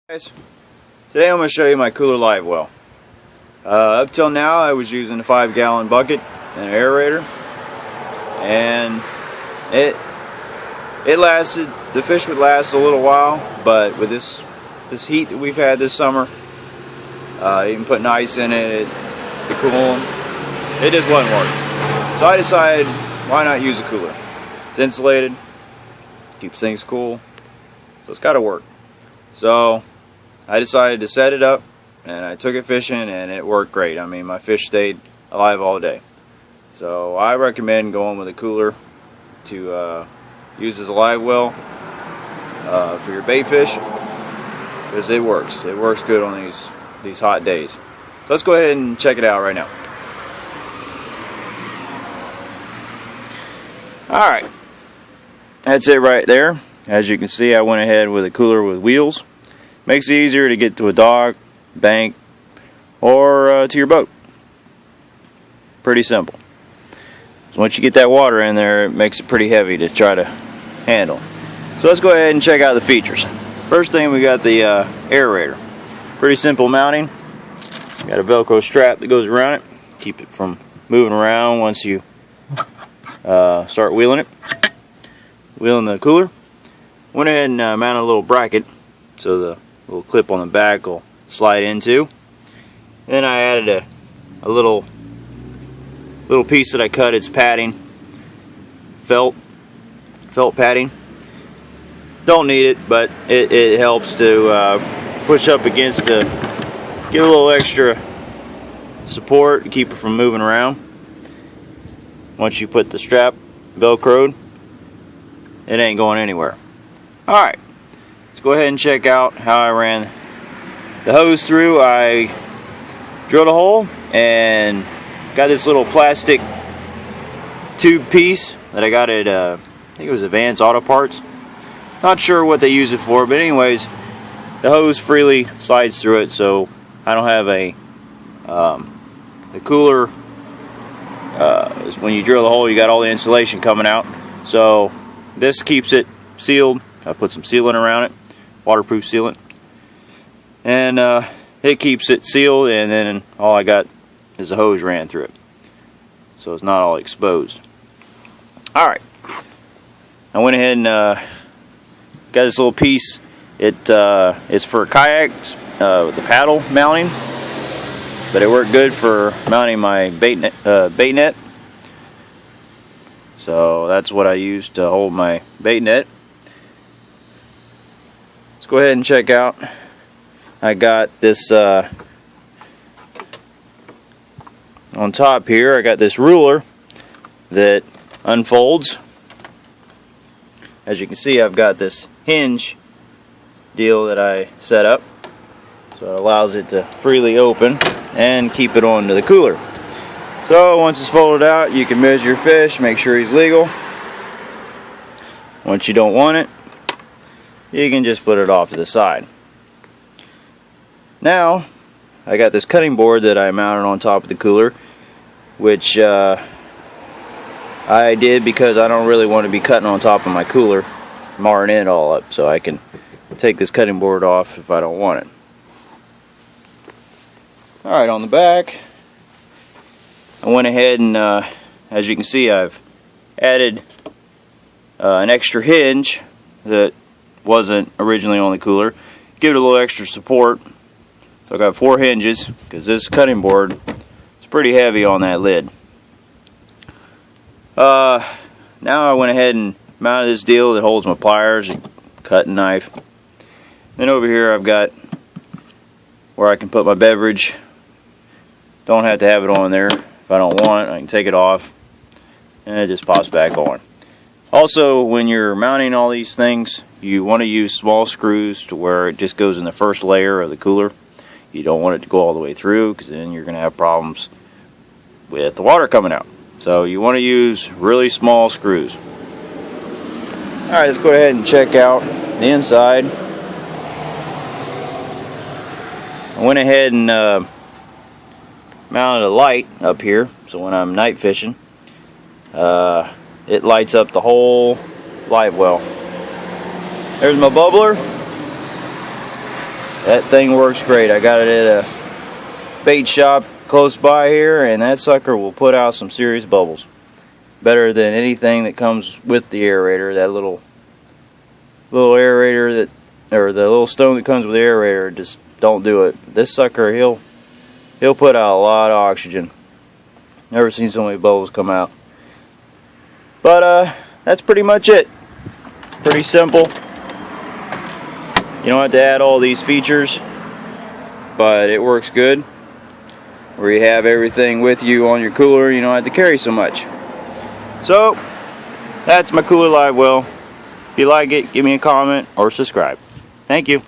Guys, today I'm going to show you my cooler live well. Up till now I was using a 5-gallon bucket and an aerator, and it lasted. The fish would last a little while, but with this heat that we've had this summer, even putting ice in it to cool them, it just wasn't working. So I decided, why not use a cooler? It's insulated, keeps things cool, so it's got to work. So I decided to set it up, and I took it fishing, and it worked great. I mean, my fish stayed alive all day. So I recommend going with a cooler to use as a live well for your bait fish, because it works. It works good on these hot days. So let's go ahead and check it out right now. Alright, that's it right there. As you can see, I went ahead with a cooler with wheels. Makes it easier to get to a dock, bank, or to your boat. Pretty simple. So once you get that water in there, it makes it pretty heavy to try to handle. So let's go ahead and check out the features. First thing, we got the aerator. Pretty simple mounting. Got a Velcro strap that goes around it. Keep it from moving around once you start wheeling it. Wheeling the cooler. Went ahead and mounted a little bracket so the little clip on the back will slide into. Then I added a little piece that I cut. It's padding, felt padding. Don't need it, but it helps to push up against to give a little extra support to keep it from moving around. Once you put the strap Velcroed, it ain't going anywhere. Alright, let's go ahead and check out how I ran the hose through. I drilled a hole and got this little plastic tube piece that I got at, I think it was Advanced Auto Parts. Not sure what they use it for, but anyways, the hose freely slides through it, so I don't have the cooler, when you drill the hole, you got all the insulation coming out. So this keeps it sealed. I put some sealant around it, waterproof sealant, and it keeps it sealed, and then all I got is a hose ran through it, so it's not all exposed. Alright, I went ahead and got this little piece. It's for kayaks with the paddle mounting, but it worked good for mounting my bait net. So that's what I used to hold my bait net. Let's go ahead and check out. I got this on top here. I got this ruler that unfolds. As you can see, I've got this hinge deal that I set up, so it allows it to freely open and keep it onto the cooler. So once it's folded out, you can measure your fish, make sure he's legal. Once you don't want it, you can just put it off to the side. Now, I got this cutting board that I mounted on top of the cooler, which I did because I don't really want to be cutting on top of my cooler, marring it all up, so I can take this cutting board off if I don't want it. Alright, on the back, I went ahead and, as you can see, I've added an extra hinge that wasn't originally on the cooler. Give it a little extra support. So I got 4 hinges, because this cutting board is pretty heavy on that lid. Now I went ahead and mounted this deal that holds my pliers and cutting knife. Then over here I've got where I can put my beverage. Don't have to have it on there. If I don't want it, I can take it off, and it just pops back on. Also, when you're mounting all these things, you want to use small screws to where it just goes in the first layer of the cooler. You don't want it to go all the way through, because then you're going to have problems with the water coming out. So you want to use really small screws. Alright, let's go ahead and check out the inside. I went ahead and mounted a light up here, so when I'm night fishing, it lights up the whole live well. There's my bubbler. That thing works great. I got it at a bait shop close by here, and that sucker will put out some serious bubbles. Better than anything that comes with the aerator. That little aerator or the little stone that comes with the aerator, just don't do it. This sucker, he'll put out a lot of oxygen. Never seen so many bubbles come out. But that's pretty much it. Pretty simple. You don't have to add all these features, but it works good. Where you have everything with you on your cooler, you don't have to carry so much. So, that's my cooler live well. If you like it, give me a comment or subscribe. Thank you.